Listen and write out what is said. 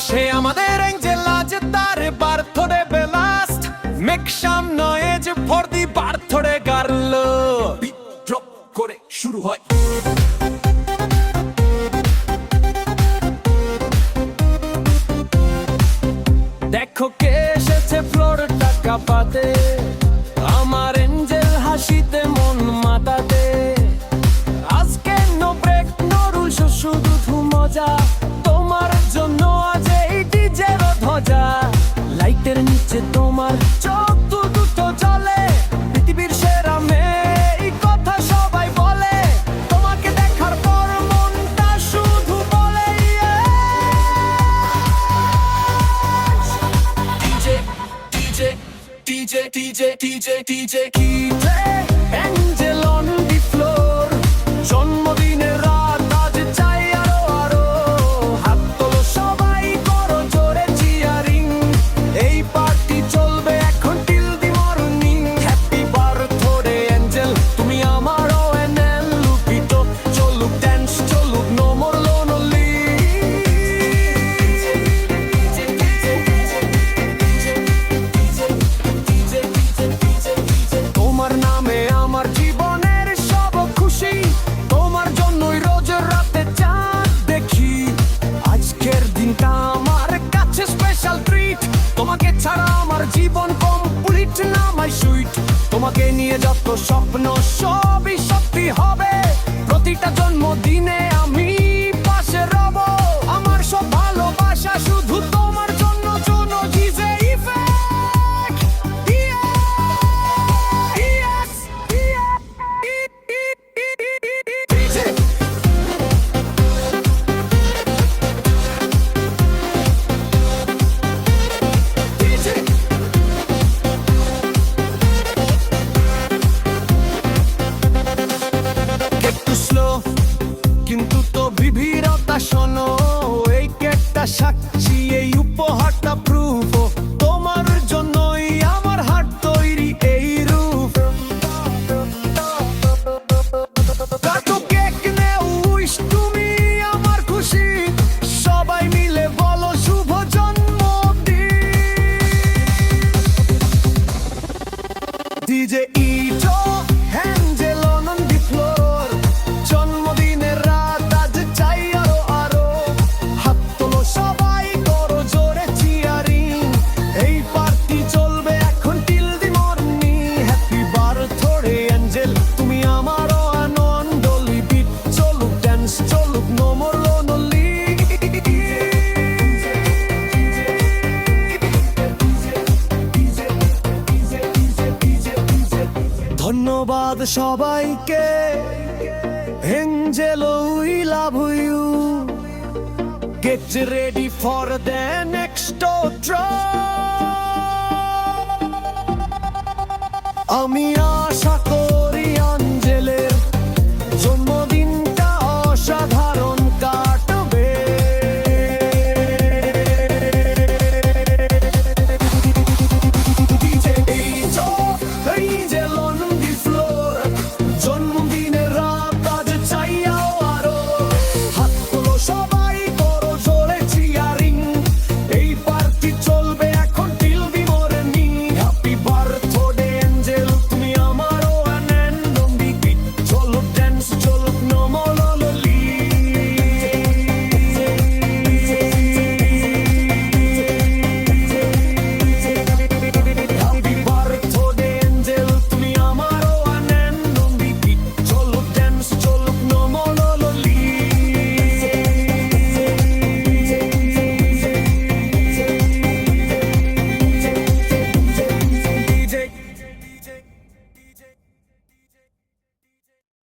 সে আমাদের এঞ্জেল, আজ তার birthday blast. Make some noise for the birthday girl. Beat drop করে শুরু হয়। দেখো কে এসেছে ফ্লোরটা কাঁপাতে, আমার এঞ্জেল হাসিতে মন মাতাতে। আজকে নো ব্রেক নো রুলস, শুধু মজা। তোমার জন্য আজ এই ডিজের ধ্বজা। লাইটের নিচে তোমার চোখ দুটো জ্বলে। পৃথিবীর সেরা মেয়ে এই কথা সবাই বলে। তোমাকে দেখার পর মনটা শুধু বলে DJ DJ DJ DJ DJ DJ DJ Angel on the floor. জন্মদিনের রাত আজ চাই আরো আরো। হাত তোলো সবাই, করো জোরে চিয়ারিং। এই পার্টি চলবে এখন till the morning. Happy birthday angel, তুমি আমার ওএনএল। লুকিটো চলুক ড্যান্স চলুক, নো মোর লোনলি। তোমার নামে আমার জীবনের সব খুশি। তোমার জন্যই রোজ রাতে চাঁদ দেখি। আজকের দিনটা আমার কাছে স্পেশাল ট্রিট। তোমাকে ছাড়া আমার জীবন কমপ্লিট না মাই সুইট। তোমাকে নিয়ে যত স্বপ্ন সবই সত্যি হবে। প্রতিটা জন্মদিনে আমি পাশে রব। আমার সব ভালোবাসা শুধু তোমার জন্য জন্য ডিজে ইফেক্ট। একটু স্লো কিন্তু তো বিভীরতা শোনো। এই কেকটা সাক্ষী, এই উপহারটা প্রুফ। তোমার জন্যই আমার হার্ট তৈরি এই রূপ। কাটো কেক নেও উইশ, তুমি আমার খুশি। সবাই মিলে বলো শুভ জন্মদিন। ডিজে ইটো এঞ্জেল অন দি ফ্লোর। জন্মদিনের রাত আজ চাই আরো আরো। হাত তোলো সবাই, করো জোরে চিয়ারিং। এই পার্টি চলবে এখন till the morning. Happy birthday angel, তুমি আমার আনন্দ। বিট চলুক ড্যান্স চলুক, নো মোর লোনলি। ধন্যবাদ সবাইকে, angel we love you. Get ready for the next drop. আমি আশা